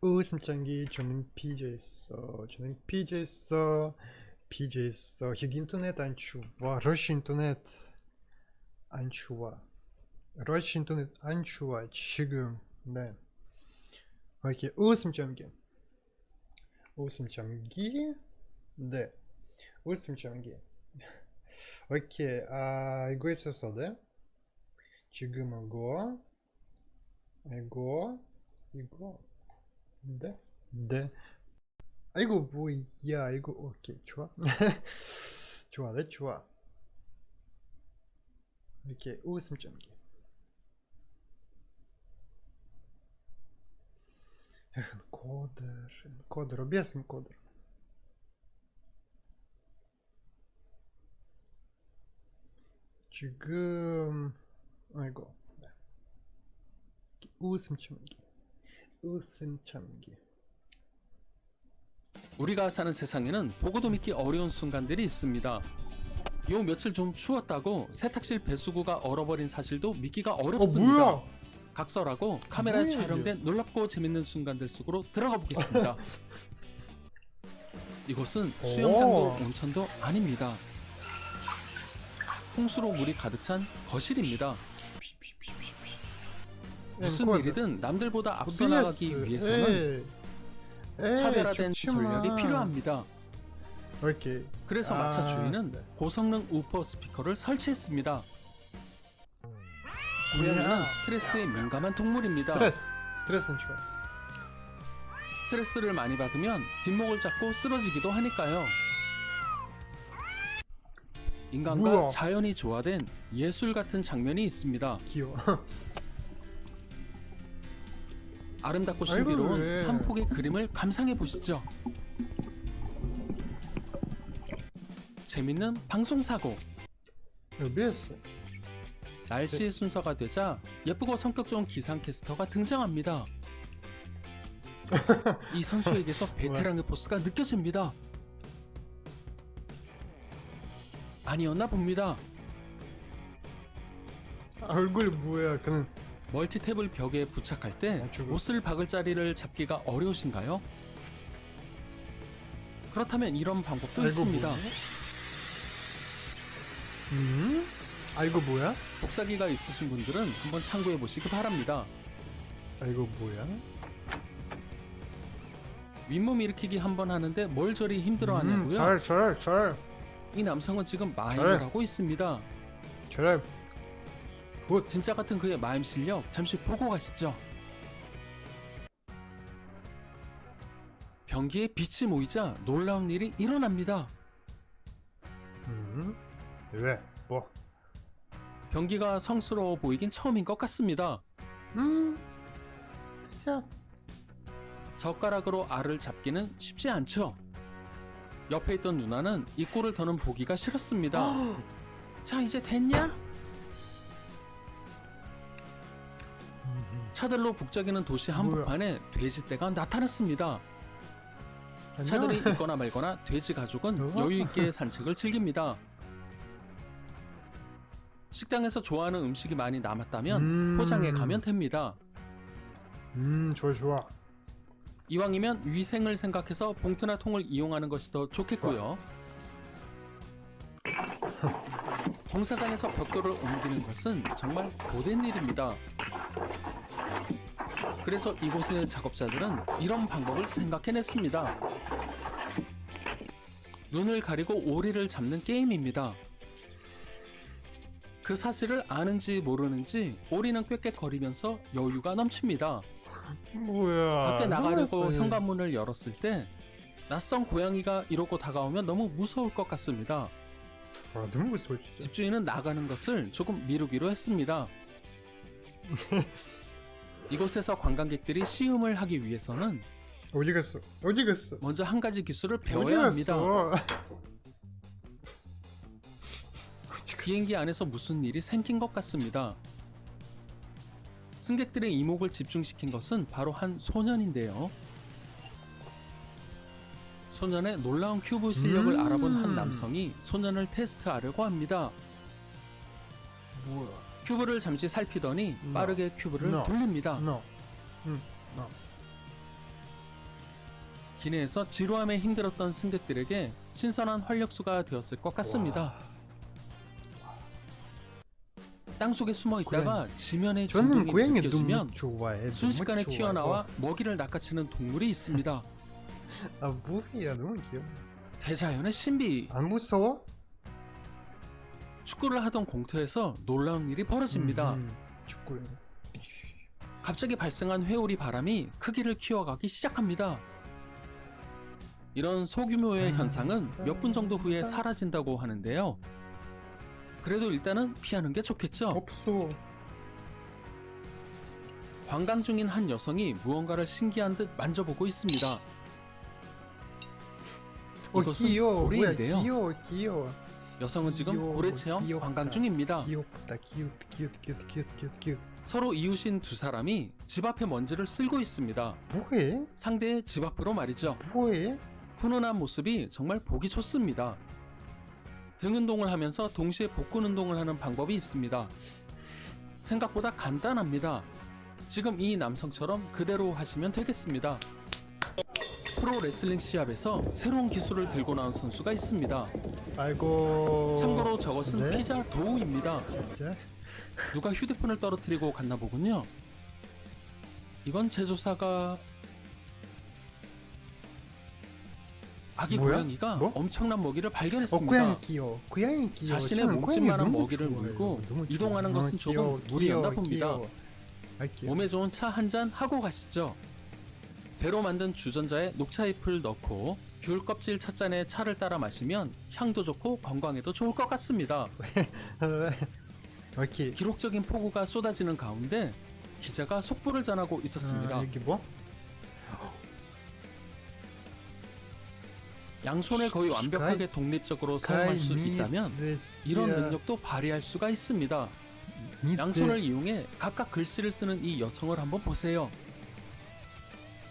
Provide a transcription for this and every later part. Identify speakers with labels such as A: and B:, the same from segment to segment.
A: 웃음장기 저는 PJ했어. 저는 PJ했어. PJ했어. 여기 인터넷 안 좋아. 러시 인터넷 안 좋아. 러시 인터넷 안 좋아 지금. 네. 이렇게 웃음장기. 웃음장기. 네. 웃음장기. 오케이. 이거 있었어, 네? 지금 이거. 네? 네. 이거 뭐야? 이거 오케이 좋아. 좋아, 네 좋아. 이렇게 웃음장기. кодер, объясни кодер. 지금 이거 네. 웃음장기.
B: 우리가 사는 세상에는 보고도 믿기 어려운 순간들이 있습니다. 요 며칠 좀 추웠다고 세탁실 배수구가 얼어버린 사실도 믿기가 어렵습니다.
A: 뭐야?
B: 각설하고 카메라에
A: 뭐야,
B: 촬영된 놀랍고 재밌는 순간들 속으로 들어가 보겠습니다. 이곳은 수영장도 온천도 아닙니다. 홍수로 물이 가득 찬 거실입니다. 무슨 일이든 남들보다 앞서 나가기 위해서는 차별화된 전략이 필요합니다.
A: 오케이.
B: 그래서 마차 주인은
A: 네.
B: 고성능 우퍼 스피커를 설치했습니다. 고양이는 스트레스에 민감한 동물입니다.
A: 스트레스는 좋아.
B: 스트레스를 많이 받으면 뒷목을 잡고 쓰러지기도 하니까요. 인간과
A: 뭐야?
B: 자연이 조화된 예술 같은 장면이 있습니다.
A: 귀여워.
B: 아름답고
A: 아이고,
B: 신비로운
A: 왜?
B: 한 폭의 그림을 감상해 보시죠. 재밌는 방송사고.
A: OBS.
B: 날씨의 순서가 되자 예쁘고 성격 좋은 기상캐스터가 등장합니다. 이 선수에게서 베테랑의 포스가 느껴집니다. 아니었나 봅니다.
A: 얼굴 뭐야? 그는
B: 멀티탭을 벽에 부착할 때
A: 죽어.
B: 옷을 박을 자리를 잡기가 어려우신가요? 그렇다면 이런 방법도 있습니다.
A: 이거 뭐야?
B: 복사기가 있으신 분들은 한번 참고해 보시기 바랍니다.
A: 이거 뭐야?
B: 윗몸 일으키기 한번 하는데 뭘 저리 힘들어 하냐고요?
A: 잘.
B: 이 남성은 지금 마임을 하고 있습니다.
A: 잘.
B: 진짜 같은 그의 마임 실력 잠시 보고 가시죠. 변기에 빛이 모이자 놀라운 일이 일어납니다.
A: 왜? 뭐?
B: 변기가 성스러워 보이긴 처음인 것 같습니다.
A: 자.
B: 젓가락으로 알을 잡기는 쉽지 않죠. 옆에 있던 누나는 이 꼴을 더는 보기가 싫었습니다. 자, 이제 됐냐? 차들로 북적이는 도시 한복판에 돼지떼가 나타났습니다. 차들이 있거나 말거나 돼지 가족은 여유있게 산책을 즐깁니다. 식당에서 좋아하는 음식이 많이 남았다면 포장해 가면 됩니다.
A: 좋아.
B: 이왕이면 위생을 생각해서 봉투나 통을 이용하는 것이 더 좋겠고요. 공사장에서 벽돌을 옮기는 것은 정말 고된 일입니다. 그래서 이곳의 작업자들은 이런 방법을 생각해냈습니다. 눈을 가리고 오리를 잡는 게임입니다. 그 사실을 아는지 모르는지 오리는 꽥꽥거리면서 여유가 넘칩니다.
A: 뭐야?
B: 밖에 나가려고 현관문을 열었을 때 낯선 고양이가 이러고 다가오면 너무 무서울 것 같습니다.
A: 너무 무서워 진짜.
B: 집주인은 나가는 것을 조금 미루기로 했습니다. 이곳에서 관광객들이 시음을 하기 위해서는
A: 어디 갔어?
B: 먼저 한 가지 기술을 배워야 합니다. 비행기 안에서 무슨 일이 생긴 것 같습니다. 승객들의 이목을 집중시킨 것은 바로 한 소년인데요. 소년의 놀라운 큐브 실력을 알아본 한 남성이 소년을 테스트하려고 합니다.
A: 뭐야?
B: 큐브를 잠시 살피더니 빠르게 큐브를
A: No.
B: 돌립니다.
A: No.
B: 기내에서 지루함에 힘들었던 승객들에게 신선한 활력소가 되었을 것 같습니다. 땅속에 숨어 있다가 지면의
A: 저는
B: 진동이
A: 고양이
B: 느껴지면
A: 너무 좋아해.
B: 순식간에
A: 너무
B: 튀어나와 먹이를 낚아채는 동물이 있습니다.
A: 아 뭐야 너무 귀여워.
B: 대자연의 신비.
A: 안 무서워?
B: 축구를 하던 공터에서 놀라운 일이 벌어집니다.
A: 축구.
B: 갑자기 발생한 회오리 바람이 크기를 키워가기 시작합니다. 이런 소규모의 현상은 몇 분 정도 후에 사라진다고 하는데요. 그래도 일단은 피하는 게 좋겠죠.
A: 없어.
B: 관광 중인 한 여성이 무언가를 신기한 듯 만져보고 있습니다. 이것은
A: 귀여워.
B: 고래인데요.
A: 뭐야, 귀여워.
B: 여성은 지금
A: 귀여워,
B: 고래 체험
A: 귀엽다.
B: 관광 중입니다.
A: 귀엽다. 귀엽.
B: 서로 이웃인 두 사람이 집 앞에 먼지를 쓸고 있습니다.
A: 뭐해?
B: 상대의 집 앞으로 말이죠.
A: 뭐해?
B: 훈훈한 모습이 정말 보기 좋습니다. 등 운동을 하면서 동시에 복근 운동을 하는 방법이 있습니다. 생각보다 간단합니다. 지금 이 남성처럼 그대로 하시면 되겠습니다. 프로 레슬링 시합에서 새로운 기술을 들고 나온 선수가 있습니다.
A: 아이고.
B: 참고로 저것은
A: 네?
B: 피자 도우입니다.
A: 진짜?
B: 누가 휴대폰을 떨어뜨리고 갔나 보군요. 이건 제조사가 아기
A: 뭐야?
B: 고양이가
A: 뭐?
B: 엄청난 먹이를 발견했습니다.
A: 고양이 귀여워. 고양이 귀여워.
B: 자신의
A: 저는
B: 몸집만한
A: 고양이 너무
B: 먹이를
A: 좋아해요.
B: 물고
A: 너무
B: 이동하는
A: 좋아.
B: 것은 조금
A: 귀여워,
B: 무리였나
A: 귀여워,
B: 봅니다.
A: 귀여워. 아, 귀여워.
B: 몸에 좋은 차 한 잔 하고 가시죠. 배로 만든 주전자에 녹차잎을 넣고 귤 껍질 찻잔에 차를 따라 마시면 향도 좋고 건강에도 좋을 것 같습니다.
A: 오케이.
B: 기록적인 폭우가 쏟아지는 가운데 기자가 속보를 전하고 있었습니다.
A: 여기 뭐?
B: 양손을 거의 완벽하게 독립적으로 사용할 수 있다면 이런 능력도 발휘할 수가 있습니다. 양손을 이용해 각각 글씨를 쓰는 이 여성을 한번 보세요.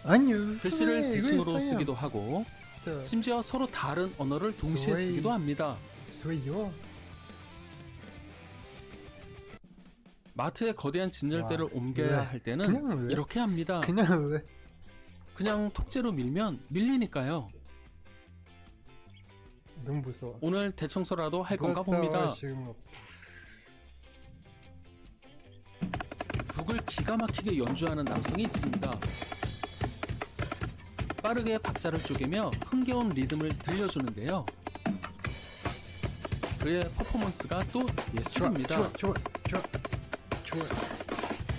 A: 아니요.
B: 글씨를
A: 이거
B: 대칭으로
A: 있어요.
B: 쓰기도 하고
A: 진짜.
B: 심지어 서로 다른 언어를 동시에
A: 소위.
B: 쓰기도 합니다.
A: 소요.
B: 마트에 거대한 진열대를
A: 와,
B: 옮겨야
A: 왜?
B: 할 때는
A: 그냥 왜?
B: 이렇게 합니다.
A: 그냥 왜?
B: 그냥 톡재로 밀면 밀리니까요.
A: 너무 무서워.
B: 오늘 대청소라도 할 건가
A: 무서워,
B: 봅니다.
A: 지금.
B: 북을 기가 막히게 연주하는 남성이 있습니다. 빠르게 박자를 쪼개며 흥겨운 리듬을 들려주는데요. 그의 퍼포먼스가 또 예술입니다.
A: 좋아.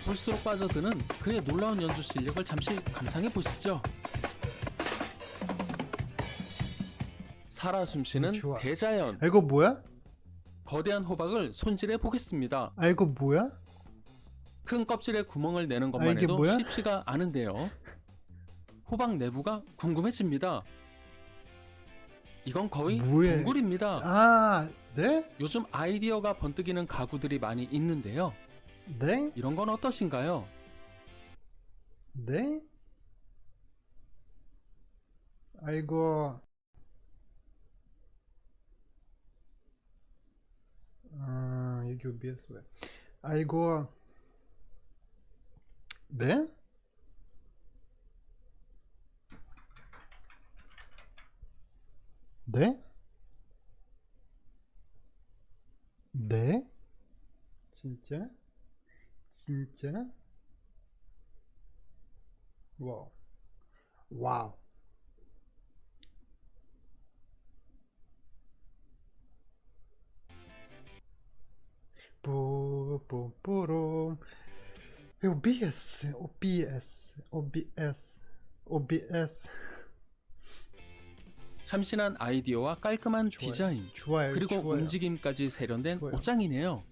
B: 볼수록 빠져드는 그의 놀라운 연주 실력을 잠시 감상해 보시죠. 살아 숨쉬는
A: 좋아.
B: 대자연.
A: 아, 이거 뭐야?
B: 거대한 호박을 손질해 보겠습니다.
A: 아, 이거 뭐야?
B: 큰 껍질에 구멍을 내는 것만
A: 이게
B: 해도
A: 뭐야?
B: 쉽지가 않은데요. 호박 내부가 궁금해집니다. 이건 거의
A: 뭐야?
B: 동굴입니다.
A: 아, 네?
B: 요즘 아이디어가 번뜩이는 가구들이 많이 있는데요.
A: 네?
B: 이런 건 어떠신가요?
A: 네? 아이고. 여기 OBS 왜? 아이고. 네? 네? 네? 진짜? 진짜? 와우. 와우. 뽀뽀뽀롬. OBS.
B: 참신한 아이디어와 깔끔한
A: 좋아요.
B: 디자인,
A: 좋아요.
B: 그리고
A: 좋아요.
B: 움직임까지 세련된
A: 좋아요.
B: 옷장이네요.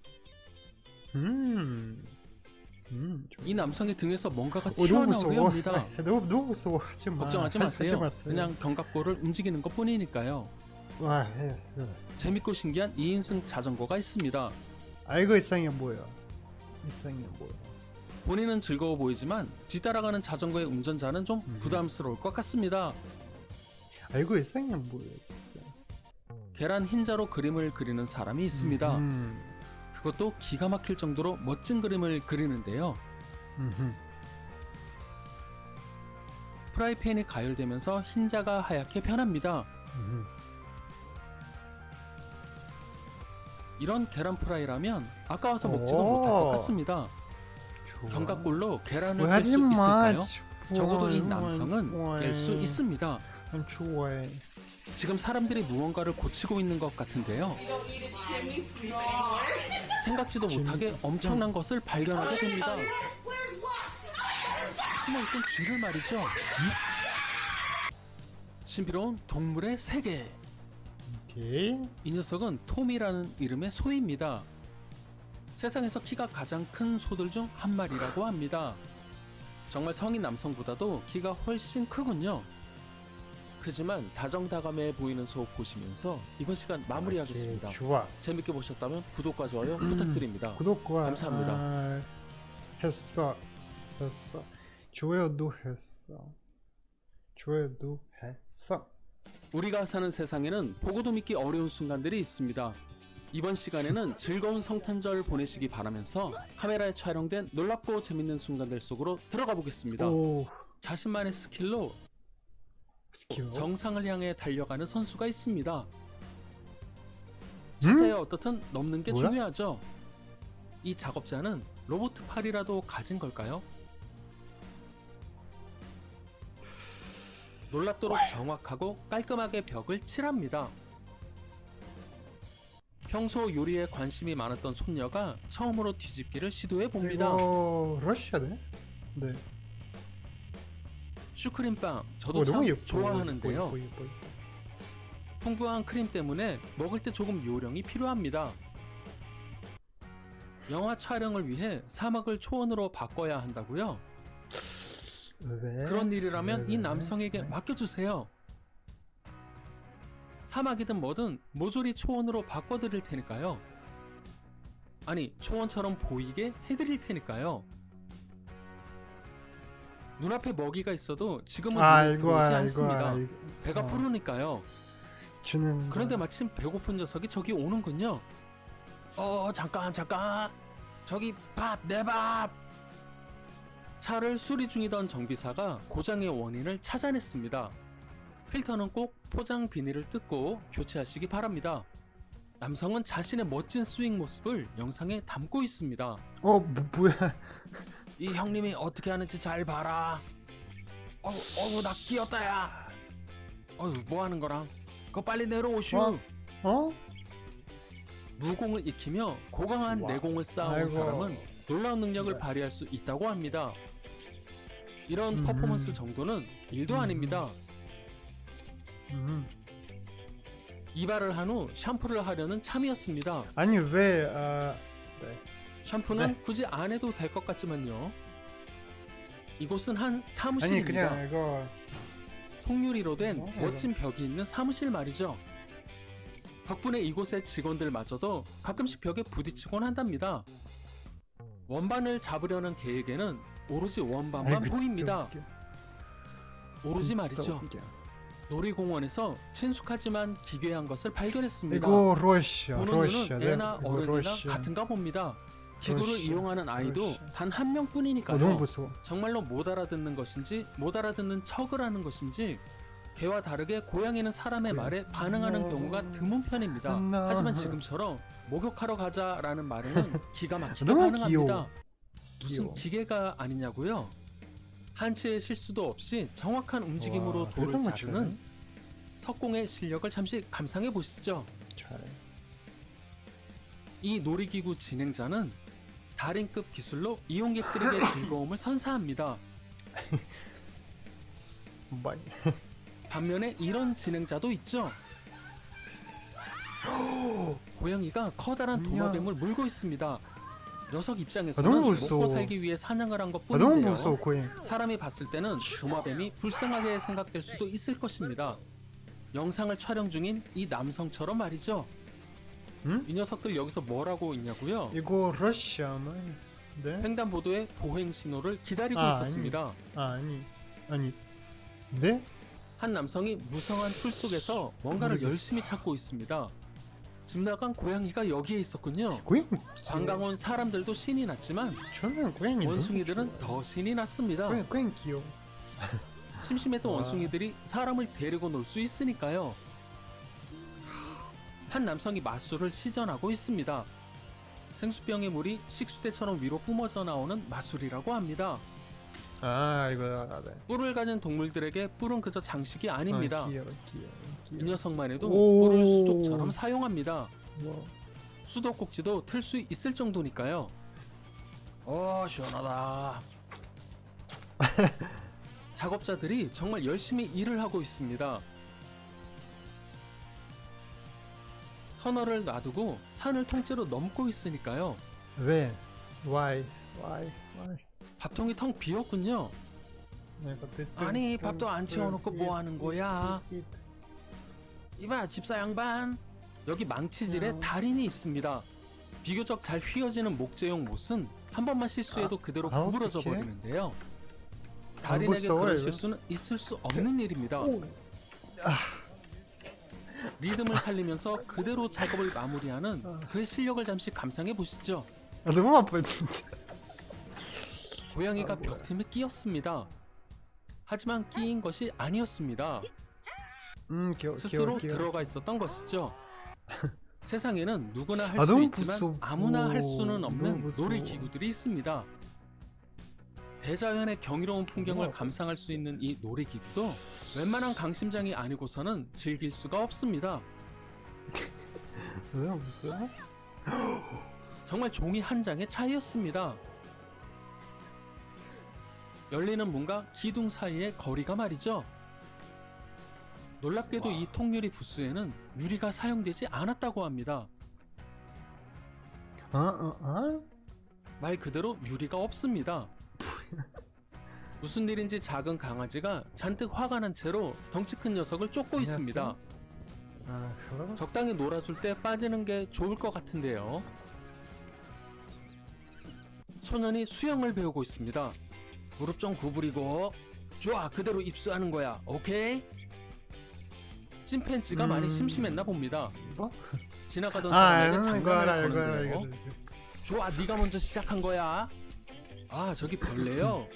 A: 좋아요.
B: 이 남성의 등에서 뭔가가
A: 너무
B: 튀어나오게
A: 무서워.
B: 합니다.
A: 너무 무서워. 하지 마.
B: 걱정하지
A: 하지
B: 마세요.
A: 마세요.
B: 그냥 견갑골을 움직이는 것 뿐이니까요.
A: 와,
B: 재밌고 신기한 2인승 자전거가 있습니다.
A: 아이고 이상해 보여.
B: 본인은 즐거워 보이지만 뒤따라가는 자전거의 운전자는 좀 부담스러울 것 같습니다.
A: 아이고 이상해 보여 진짜.
B: 계란 흰자로 그림을 그리는 사람이 있습니다.
A: 음.
B: 그것도 기가 막힐 정도로 멋진 그림을 그리는데요. 프라이팬이 가열되면서 흰자가 하얗게 변합니다. 이런 계란 프라이라면 아까워서 먹지도
A: 오.
B: 못할 것 같습니다.
A: 좋아.
B: 견갑골로 계란을
A: Very
B: 뺄 수 있을까요?
A: much.
B: 적어도 이
A: 좋아요.
B: 남성은 깰 수 있습니다.
A: 좋아해.
B: 지금 사람들이 무언가를 고치고 있는 것 같은데요. 생각지도 못하게 엄청난 것을 발견하게 됩니다. 숨어있던 쥐를 말이죠. 신비로운 동물의 세계.
A: 오케이.
B: 이 녀석은 톰이라는 이름의 소입니다. 세상에서 키가 가장 큰 소들 중 한 마리라고 합니다. 정말 성인 남성보다도 키가 훨씬 크군요. 크지만 다정다감해 보이는 소 보시면서 이번 시간 마무리하겠습니다.
A: 오케이, 좋아.
B: 재밌게 보셨다면 구독과 좋아요 부탁드립니다.
A: 구독과
B: 감사합니다.
A: 했어. 좋아요도 했어.
B: 우리가 사는 세상에는 보고도 믿기 어려운 순간들이 있습니다. 이번 시간에는 즐거운 성탄절 보내시기 바라면서 카메라에 촬영된 놀랍고 재밌는 순간들 속으로 들어가 보겠습니다.
A: 오,
B: 자신만의 스킬로
A: 스킬.
B: 정상을 향해 달려가는 선수가 있습니다. 자세에 어떻든 넘는 게
A: 뭐야?
B: 중요하죠. 이 작업자는 로봇 팔이라도 가진 걸까요? 놀랍도록 정확하고 깔끔하게 벽을 칠합니다. 평소 요리에 관심이 많았던 손녀가 처음으로 뒤집기를 시도해 봅니다.
A: 이거 러시아네? 네.
B: 슈크림빵 저도
A: 오,
B: 참
A: 너무 예뻐.
B: 좋아하는데요.
A: 예뻐.
B: 풍부한 크림 때문에 먹을 때 조금 요령이 필요합니다. 영화 촬영을 위해 사막을 초원으로 바꿔야 한다고요?
A: 왜?
B: 그런 일이라면
A: 왜?
B: 이 남성에게 맡겨주세요. 사막이든 뭐든 모조리 초원으로 바꿔드릴 테니까요. 아니, 초원처럼 보이게 해드릴 테니까요. 눈앞에 먹이가 있어도 지금은 눈에 들어오지 않습니다. 배가 부르니까요.
A: 주는.
B: 그런데 마침 배고픈 녀석이 저기 오는군요. 잠깐. 저기 내 밥. 차를 수리 중이던 정비사가 고장의 원인을 찾아냈습니다. 필터는 꼭 포장 비닐을 뜯고 교체하시기 바랍니다. 남성은 자신의 멋진 스윙 모습을 영상에 담고 있습니다.
A: 뭐야?
B: 이 형님이 어떻게 하는지 잘 봐라. 나 끼었다 야. 뭐 하는 거랑? 그거 빨리 내려오슈. 무공을 익히며 고강한
A: 와.
B: 내공을 쌓아온
A: 아이고.
B: 사람은 놀라운 능력을 발휘할 수 있다고 합니다. 이런 퍼포먼스 정도는 일도 아닙니다. 이발을 한 후 샴푸를 하려는 참이었습니다.
A: 아니 왜?
B: 샴푸는
A: 네.
B: 굳이 안 해도 될 것 같지만요. 이곳은 한
A: 아니
B: 사무실입니다.
A: 그냥 이거.
B: 통유리로 된
A: 이거.
B: 멋진 벽이 있는 사무실 말이죠. 덕분에 이곳의 직원들마저도 가끔씩 벽에 부딪히곤 한답니다. 원반을 잡으려는 계획에는 오로지 원반만
A: 아이고, 진짜
B: 보입니다.
A: 웃겨.
B: 오로지
A: 진짜
B: 말이죠.
A: 웃겨.
B: 놀이공원에서 친숙하지만 기괴한 것을 발견했습니다.
A: 이거 러시아.
B: 보는 눈은 애나
A: 이거
B: 어른이나
A: 러시아.
B: 같은가 봅니다. 기구를
A: 러시아.
B: 이용하는 아이도
A: 러시아.
B: 단 한 명뿐이니까요.
A: 너무 무서워.
B: 정말로 못 알아듣는 것인지 못 알아듣는 척을 하는 것인지 개와 다르게 고양이는 사람의 말에 반응하는 경우가 드문 편입니다. 하지만 지금처럼 목욕하러 가자라는 말에는 기가 막히게
A: 너무
B: 반응합니다.
A: 귀여워.
B: 무슨
A: 귀여워.
B: 기계가 아니냐고요? 한치의 실수도 없이 정확한 움직임으로
A: 와,
B: 돌을
A: 이런 거
B: 자르는 석공의 실력을 잠시 감상해 보시죠.
A: 잘해.
B: 이 놀이기구 진행자는 달인급 기술로 이용객들에게 즐거움을 선사합니다.
A: 많이.
B: 반면에 이런 진행자도 있죠. 고양이가 커다란 도마뱀을 물고 있습니다. 녀석 입장에서는
A: 너무 무서워.
B: 먹고 살기 위해 사냥을 한
A: 너무
B: 것뿐인데요.
A: 무서워 고잉.
B: 사람이 봤을 때는 도마뱀이 불쌍하게 생각될 수도 있을 것입니다. 영상을 촬영 중인 이 남성처럼 말이죠.
A: 응?
B: 이 녀석들 여기서 뭘 하고 있냐고요?
A: 이거 러시아만. 네?
B: 횡단보도에 보행 신호를 기다리고
A: 아,
B: 있었습니다.
A: 아니. 네?
B: 한 남성이 무성한 풀 속에서 뭔가를
A: 모르겠어.
B: 열심히 찾고 있습니다. 집 나간 고양이가 여기에 있었군요.
A: 고잉.
B: 관광 온 사람들도 신이 났지만
A: 저는 고양이.
B: 원숭이들은 더 신이 났습니다.
A: 고잉 귀여워.
B: 심심했던
A: 와.
B: 원숭이들이 사람을 데리고 놀 수 있으니까요. 한 남성이 마술을 시전하고 있습니다. 생수병의 물이 식수대처럼 위로 뿜어져 나오는 마술이라고 합니다.
A: 아 이거 알아.
B: 뿔을 가진 동물들에게 뿔은 그저 장식이 아닙니다.
A: 귀여워.
B: 이 녀석만 해도
A: 오.
B: 뿔을 수족처럼 사용합니다.
A: 와.
B: 수도꼭지도 틀 수 있을 정도니까요. 시원하다. 작업자들이 정말 열심히 일을 하고 있습니다. 터널을 놔두고 산을 통째로 넘고 있으니까요.
A: 왜? Why?
B: 밥통이 텅 비었군요. 아니, 밥도 안 채워놓고 뭐 하는 거야? 이봐, 집사 양반. 여기 망치질에 달인이 있습니다. 비교적 잘 휘어지는 목재용 못은 한 번만 실수해도 그대로 구부러져
A: 어떡해?
B: 버리는데요. 달인에게
A: 무서워,
B: 그런
A: 이거.
B: 실수는 있을 수 없는 일입니다. 리듬을 살리면서 그대로 작업을 마무리하는 그의 실력을 잠시 감상해 보시죠.
A: 너무 아파 진짜.
B: 고양이가 벽틈에 끼었습니다. 하지만 끼인 것이 아니었습니다.
A: 귀여워.
B: 스스로 들어가 있었던 것이죠. 세상에는 누구나 할
A: 아,
B: 수
A: 너무
B: 있지만
A: 무서워.
B: 아무나 할 수는
A: 너무
B: 없는
A: 무서워.
B: 놀이기구들이 있습니다. 대자연의 경이로운 풍경을
A: 너무
B: 감상할 수 있는 이 놀이기구도 웬만한 강심장이 아니고서는 즐길 수가 없습니다.
A: 너무 무서워.
B: 정말 종이 한 장의 차이였습니다. 열리는 문과 기둥 사이의 거리가 말이죠. 놀랍게도 이 통유리 부스에는 유리가 사용되지 않았다고 합니다. 말 그대로 유리가 없습니다. 무슨 일인지 작은 강아지가 잔뜩 화가 난 채로 덩치 큰 녀석을 쫓고 있습니다.
A: 그럼?
B: 적당히 놀아줄 때 빠지는 게 좋을 것 같은데요. 소년이 수영을 배우고 있습니다. 무릎 좀 구부리고. 좋아, 그대로 입수하는 거야. 오케이? 찐팬지가 많이 심심했나 봅니다.
A: 뭐?
B: 지나가던
A: 이거
B: 사람에게 장난을
A: 알아.
B: 거는데요. 좋아, 네가 먼저 시작한 거야. 아, 저기 벌레요.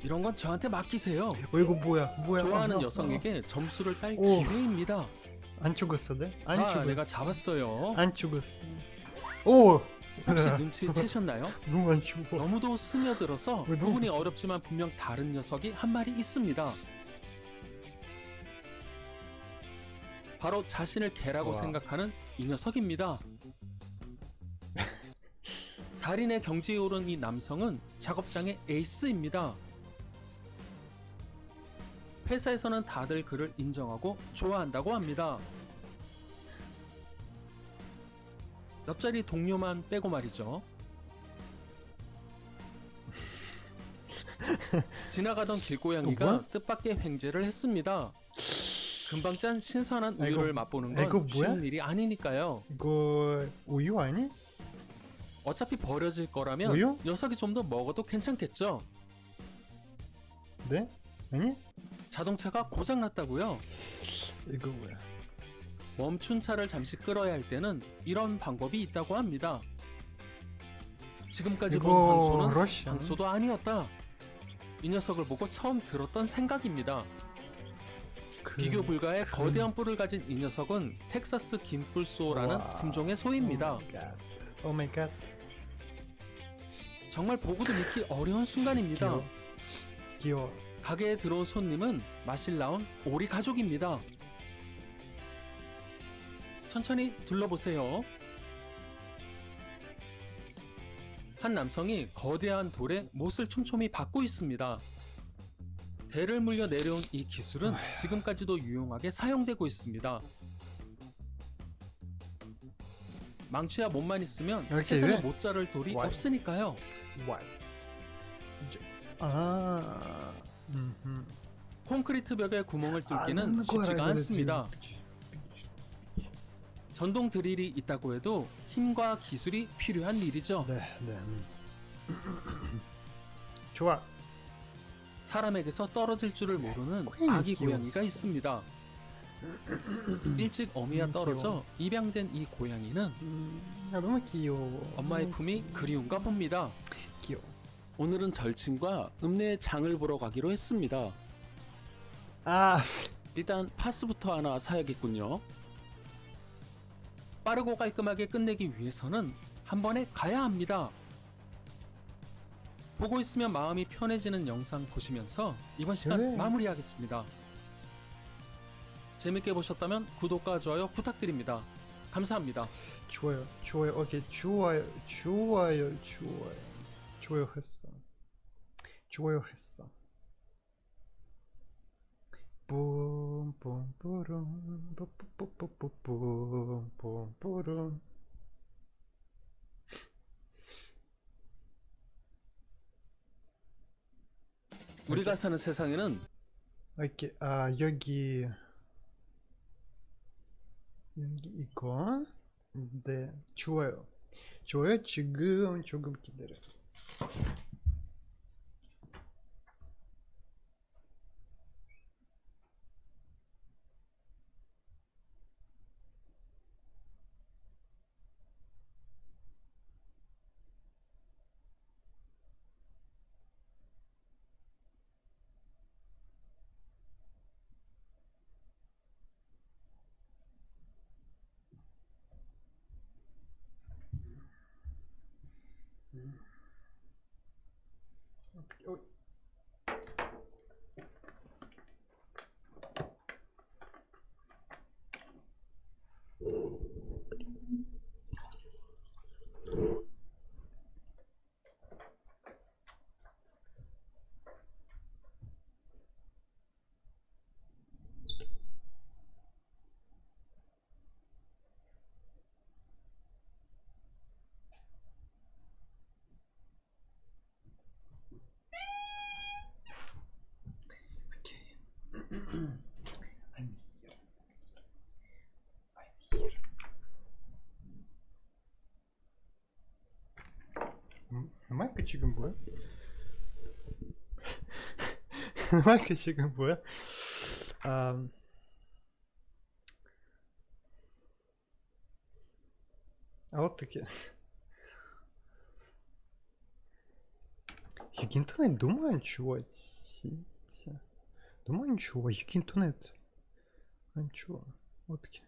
B: 이런 건 저한테 맡기세요.
A: 이거 뭐야?
B: 좋아하는 여성에게 점수를 딸
A: 오.
B: 기회입니다.
A: 안 죽었어, 네? 안
B: 자,
A: 죽었어.
B: 내가 잡았어요.
A: 안 죽었어. 오!
B: 혹시 눈치채셨나요?
A: 너무 안 죽어.
B: 너무도 스며들어서
A: 왜 너무
B: 구분이
A: 무서워.
B: 어렵지만 분명 다른 녀석이 한 마리 있습니다. 바로 자신을 개라고
A: 우와.
B: 생각하는 이 녀석입니다. 달인의 경지에 오른 이 남성은 작업장의 에이스입니다. 회사에서는 다들 그를 인정하고 좋아한다고 합니다. 옆자리 동료만 빼고 말이죠. 지나가던 길고양이가
A: 뭐야?
B: 뜻밖의 횡재를 했습니다. 금방 짠 신선한
A: 아, 이거-
B: 우유를 맛보는
A: 아, 이거
B: 건
A: 뭐야?
B: 쉬운 일이 아니니까요.
A: 이거 우유 아니?
B: 어차피 버려질 거라면
A: 우유?
B: 녀석이 좀 더 먹어도 괜찮겠죠.
A: 네? 아니?
B: 자동차가 고장났다고요?
A: 이거 뭐야?
B: 멈춘 차를 잠시 끌어야 할 때는 이런 방법이 있다고 합니다. 지금까지 본
A: 이거
B: 방소는
A: 러시아?
B: 방소도 아니었다. 이 녀석을 보고 처음 들었던 생각입니다. 비교 불가의 거대한 뿔을 가진 이 녀석은 텍사스 긴뿔소라는
A: 와.
B: 품종의 소입니다.
A: 오 마이 갓.
B: 정말 보고도 믿기 어려운 순간입니다.
A: 귀여워.
B: 가게에 들어온 손님은 마실 나온 오리 가족입니다. 천천히 둘러보세요. 한 남성이 거대한 돌에 못을 촘촘히 박고 있습니다. 대를 물려 내려온 이 기술은 지금까지도 유용하게 사용되고 있습니다. 망치와 못만 있으면
A: 이렇게
B: 세상에
A: 왜?
B: 못 자를 돌이
A: Why?
B: 없으니까요.
A: Why? 아.
B: 콘크리트 벽에 구멍을 뚫기는 쉽지가 않습니다. 전동 드릴이 있다고 해도 힘과 기술이 필요한 일이죠.
A: 네. 좋아.
B: 사람에게서 떨어질 줄을 모르는
A: 고양이
B: 아기
A: 귀여워.
B: 고양이가 있습니다. 일찍 어미와 떨어져
A: 귀여워.
B: 입양된 이 고양이는
A: 너무 귀여워.
B: 엄마의 품이 그리운가 봅니다.
A: 귀여워.
B: 오늘은 절친과 읍내에 장을 보러 가기로 했습니다.
A: 아,
B: 일단 파스부터 하나 사야겠군요. 빠르고 깔끔하게 끝내기 위해서는 한 번에 가야 합니다. 보고 있으면 마음이 편해지는 영상 보시면서 이번 시간
A: 그래.
B: 마무리하겠습니다. 재밌게 보셨다면 구독과 좋아요 부탁드립니다. 감사합니다.
A: 좋아요, 좋아요, 오케이, 좋아요, 좋아요, 좋아요, 좋아요 했어, 좋아요 했어. 뿜뿜뿌름, 뿜뿜뿌뿜뿜, 뿜뿜뿌름.
B: 우리가 사는 세상에는
A: 오케이, 아 여기 이거. 네, 좋아요, 좋아요. 지금 조금 기다려. 어, 오케이. I'm here. I'm here. 마이크 지금 뭐야? 마이크 지금 뭐야? 어떻게? 여기 인터넷 너무 안 좋아, 진짜. 너무 안 좋아. 여기 인터넷 안 좋아. 어떻게?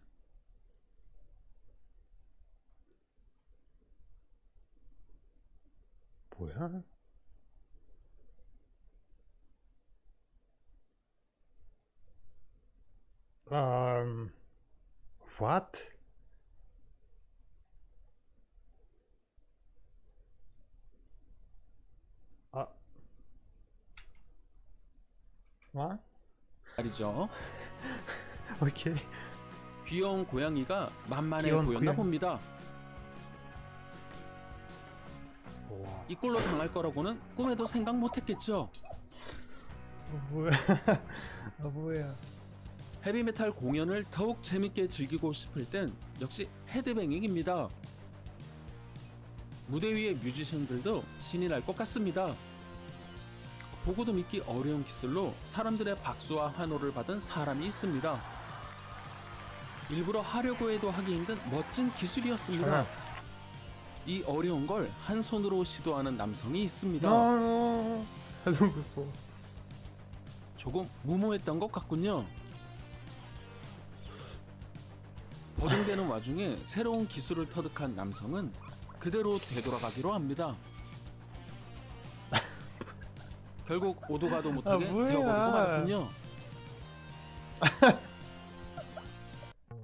A: 뭐야? What? 아, what?
B: 말이죠.
A: 오케이.
B: 귀여운 고양이가 만만해
A: 귀여운
B: 보였나
A: 고양이.
B: 봅니다.
A: 와,
B: 이 꼴로 당할 거라고는 꿈에도 생각 못했겠죠.
A: 뭐야? 아, 뭐야?
B: 헤비메탈 공연을 더욱 재밌게 즐기고 싶을 땐 역시 헤드뱅잉입니다. 무대 위의 뮤지션들도 신이 날 것 같습니다. 보고도 믿기 어려운 기술로 사람들의 박수와 환호를 받은 사람이 있습니다. 일부러 하려고 해도 하기 힘든 멋진 기술이었습니다. 이 어려운 걸 한 손으로 시도하는 남성이 있습니다.
A: 너무 무서워.
B: 조금 무모했던 것 같군요. 버둥대는 와중에 새로운 기술을 터득한 남성은 그대로 되돌아가기로 합니다. 결국 오도 가도 못하게
A: 뭐야.
B: 되어버리고 말았군요.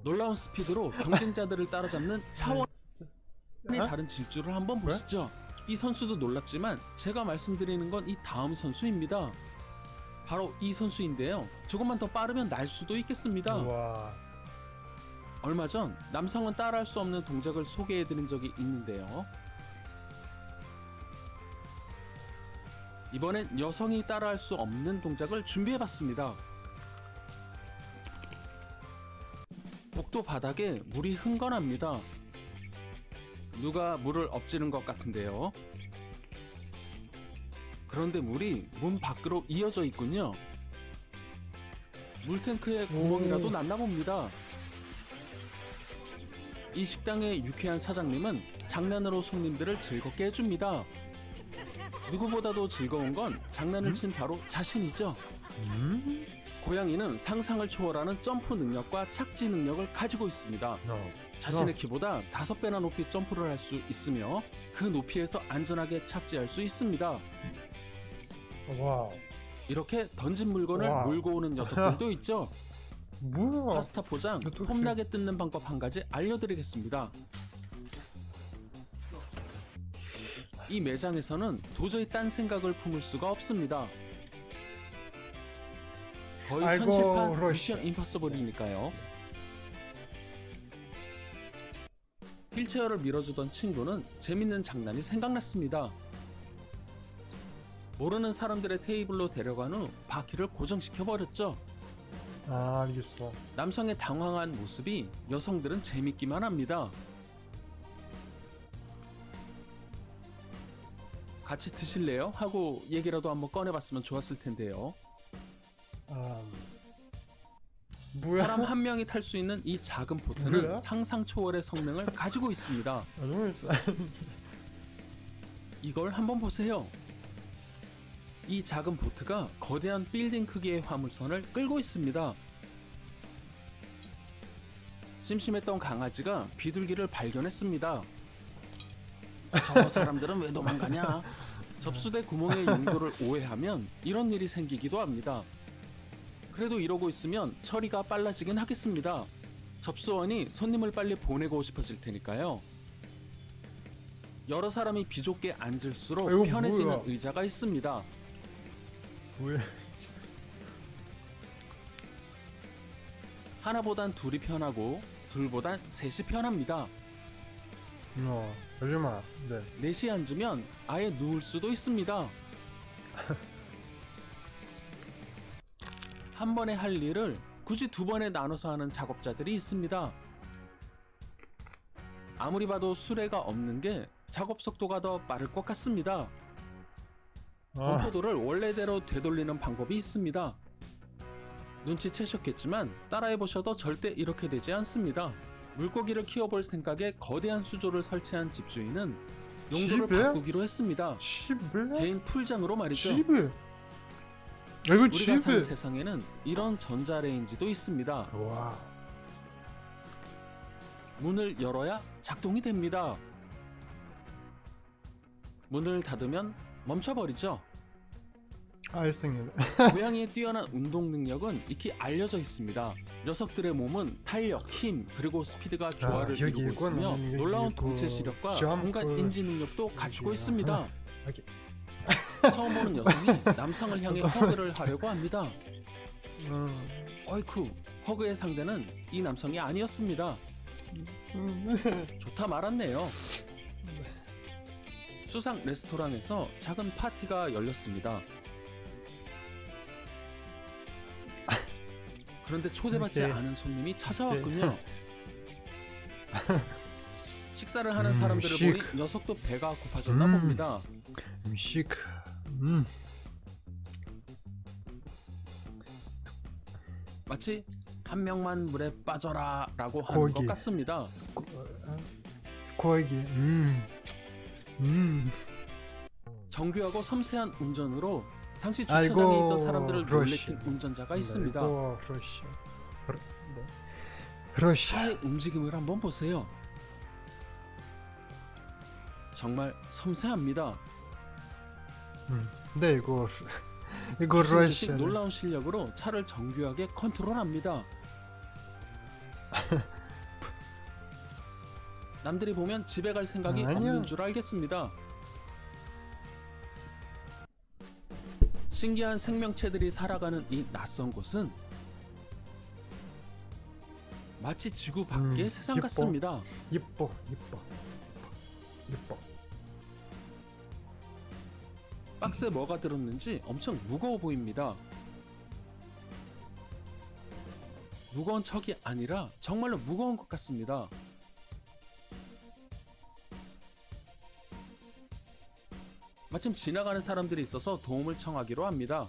B: 놀라운 스피드로 경쟁자들을 따라잡는 차원의
A: 어?
B: 다른 질주를 한번
A: 뭐야?
B: 보시죠. 이 선수도 놀랍지만 제가 말씀드리는 건 이 다음 선수입니다. 바로 이 선수인데요. 조금만 더 빠르면 날 수도 있겠습니다.
A: 와,
B: 얼마 전 남성은 따라할 수 없는 동작을 소개해드린 적이 있는데요. 이번엔 여성이 따라할 수 없는 동작을 준비해봤습니다. 복도 바닥에 물이 흥건합니다. 누가 물을 엎지른 것 같은데요. 그런데 물이 문 밖으로 이어져 있군요. 물탱크에 구멍이라도 났나 봅니다. 이 식당의 유쾌한 사장님은 장난으로 손님들을 즐겁게 해줍니다. 누구보다도 즐거운 건 장난을 친 바로 자신이죠. 고양이는 상상을 초월하는 점프 능력과 착지 능력을 가지고 있습니다. 자신의 키보다 5배나 높이 점프를 할 수 있으며 그 높이에서 안전하게 착지할 수 있습니다.
A: 와우.
B: 이렇게 던진 물건을
A: 와.
B: 몰고 오는 녀석들도 있죠.
A: 뭐야?
B: 파스타 포장
A: 어떡해.
B: 폼나게 뜯는 방법 한 가지 알려드리겠습니다. 이 매장에서는 도저히 딴 생각을 품을 수가 없습니다. 거의
A: 아이고,
B: 현실판
A: 러시아.
B: 미션 임파서블이니까요. 휠체어를 밀어주던 친구는 재밌는 장난이 생각났습니다. 모르는 사람들의 테이블로 데려간 후 바퀴를 고정시켜버렸죠.
A: 아, 알겠어.
B: 남성의 당황한 모습이 여성들은 재밌기만 합니다. 같이 드실래요? 하고 얘기라도 한번 꺼내봤으면 좋았을 텐데요.
A: 뭐야?
B: 사람 한 명이 탈 수 있는 이 작은 보트는
A: 뭐야?
B: 상상 초월의 성능을 가지고 있습니다.
A: 아, 너무 있어.
B: 이걸 한번 보세요. 이 작은 보트가 거대한 빌딩 크기의 화물선을 끌고 있습니다. 심심했던 강아지가 비둘기를 발견했습니다. 저 사람들은 왜 도망가냐? 접수대 구멍의 용도를 오해하면 이런 일이 생기기도 합니다. 그래도 이러고 있으면 처리가 빨라지긴 하겠습니다. 접수원이 손님을 빨리 보내고 싶어질 테니까요. 여러 사람이 비좁게 앉을수록
A: 이거
B: 편해지는
A: 뭐야?
B: 의자가 있습니다.
A: 왜?
B: 하나보단 둘이 편하고 둘보단 셋이 편합니다.
A: 얼마? 네.
B: 넷이 앉으면 아예 누울 수도 있습니다. 한 번에 할 일을 굳이 두 번에 나눠서 하는 작업자들이 있습니다. 아무리 봐도 수레가 없는 게 작업 속도가 더 빠를 것 같습니다. 건포도를 원래대로 되돌리는 방법이 있습니다. 눈치채셨겠지만 따라해보셔도 절대 이렇게 되지 않습니다. 물고기를 키워볼 생각에 거대한 수조를 설치한 집주인은 용도를
A: 집에?
B: 바꾸기로 했습니다.
A: 집에?
B: 개인 풀장으로 말이죠.
A: 집에? 이거
B: 우리가
A: 집에?
B: 사는 세상에는 이런 전자레인지도 있습니다.
A: 와.
B: 문을 열어야 작동이 됩니다. 문을 닫으면 멈춰버리죠.
A: 알생이네.
B: 고양이의 뛰어난 운동 능력은 익히 알려져 있습니다. 녀석들의 몸은 탄력, 힘, 그리고 스피드가 조화를
A: 여기
B: 이루고
A: 이거는
B: 있으며
A: 여기
B: 놀라운
A: 그
B: 동체 시력과
A: 점프
B: 공간 인지 능력도 갖추고
A: 여기야.
B: 있습니다.
A: 여기.
B: 처음 보는 여성이 남성을 향해 허그를 하려고 합니다. 어이쿠, 허그의 상대는 이 남성이 아니었습니다. 좋다 말았네요. 수상 레스토랑에서 작은 파티가 열렸습니다. 그런데 초대받지
A: 오케이.
B: 않은 손님이 찾아왔군요. 식사를 하는 사람들을
A: 식.
B: 보니 녀석도 배가 고파졌나 봅니다.
A: 음식.
B: 마치 한 명만 물에 빠져라 라고 하는
A: 고기.
B: 것 같습니다.
A: 고기.
B: 정교하고 섬세한 운전으로 당시
A: 아이고,
B: 주차장에 있던 사람들을
A: 러시아.
B: 놀래킨 운전자가 있습니다.
A: 이거 러시아. 네. 러시아.
B: 차의 움직임을 한번 보세요. 정말 섬세합니다.
A: 네, 이거 러시아.
B: 놀라운 실력으로 차를 정교하게 컨트롤합니다. 남들이 보면 집에 갈 생각이
A: 아니요.
B: 없는 줄 알겠습니다. 신기한 생명체들이 살아가는 이 낯선 곳은 마치 지구 밖의 세상
A: 예뻐.
B: 같습니다.
A: 이뻐.
B: 박스에 뭐가 들었는지 엄청 무거워 보입니다. 무거운 척이 아니라 정말로 무거운 것 같습니다. 마침 지나가는 사람들이 있어서 도움을 청하기로 합니다.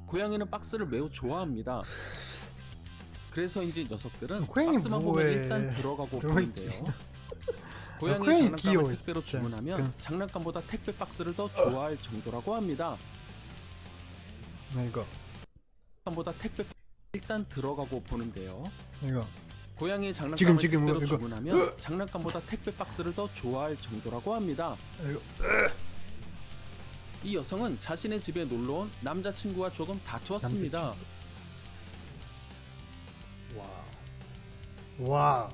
B: 고양이는 박스를 매우 좋아합니다. 그래서인지 녀석들은
A: 고양이
B: 박스만 보면
A: 뭐해.
B: 일단 들어가고
A: 너무
B: 보는데요. 고양이
A: 고양이
B: 장난감을
A: 귀여워,
B: 택배로
A: 진짜.
B: 주문하면 장난감보다 택배 박스를 더 좋아할 정도라고 합니다.
A: 이거
B: 보다 택배 일단 들어가고 보는데요.
A: 이거
B: 고양이 장난감을
A: 지금
B: 택배로
A: 이거.
B: 주문하면 장난감보다 택배 박스를 더 좋아할 정도라고 합니다.
A: 이거
B: 이 여성은 자신의 집에 놀러온 남자친구와 조금 다투었습니다.
A: 와.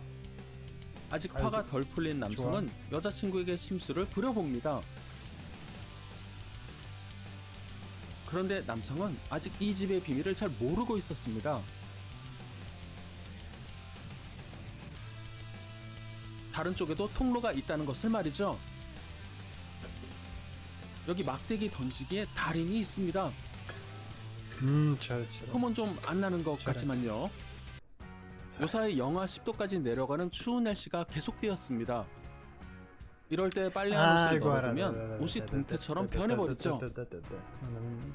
B: 아직
A: 아이고,
B: 화가 덜 풀린 남성은 여자친구에게 심술을 부려봅니다. 그런데 남성은 아직 이 집의 비밀을 잘 모르고 있었습니다. 다른 쪽에도 통로가 있다는 것을 말이죠. 여기 막대기 던지기에 달인이 있습니다.
A: 잘했어.
B: 흠은 좀 안 나는 것
A: 잘해.
B: 같지만요. 요사이 영하 10도까지 내려가는 추운 날씨가 계속되었습니다. 이럴 때 빨래한 옷을 널어두면 옷이 동태처럼 변해버리죠.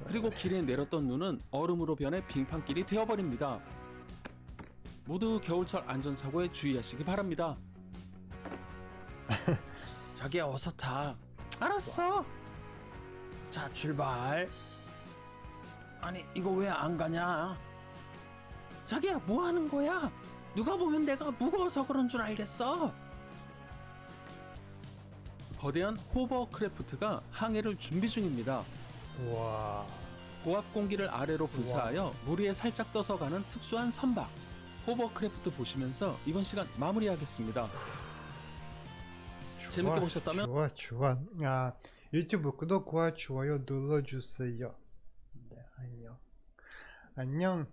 B: 그리고 길에 내렸던 눈은 얼음으로 변해 빙판길이 되어버립니다. 모두 겨울철 안전사고에 주의하시기 바랍니다. 자기야 어서 타. 알았어. 자 출발. 아니 이거 왜 안 가냐? 자기야 뭐 하는 거야? 누가 보면 내가 무거워서 그런 줄 알겠어. 거대한 호버크래프트가 항해를 준비 중입니다.
A: 와.
B: 고압 공기를 아래로 분사하여 물 위에 살짝 떠서 가는 특수한 선박. 호버크래프트 보시면서 이번 시간 마무리하겠습니다. 재밌게 보셨다면
A: 좋아. 아, 유튜브 구독과 좋아요 눌러주세요. 네, 안녕.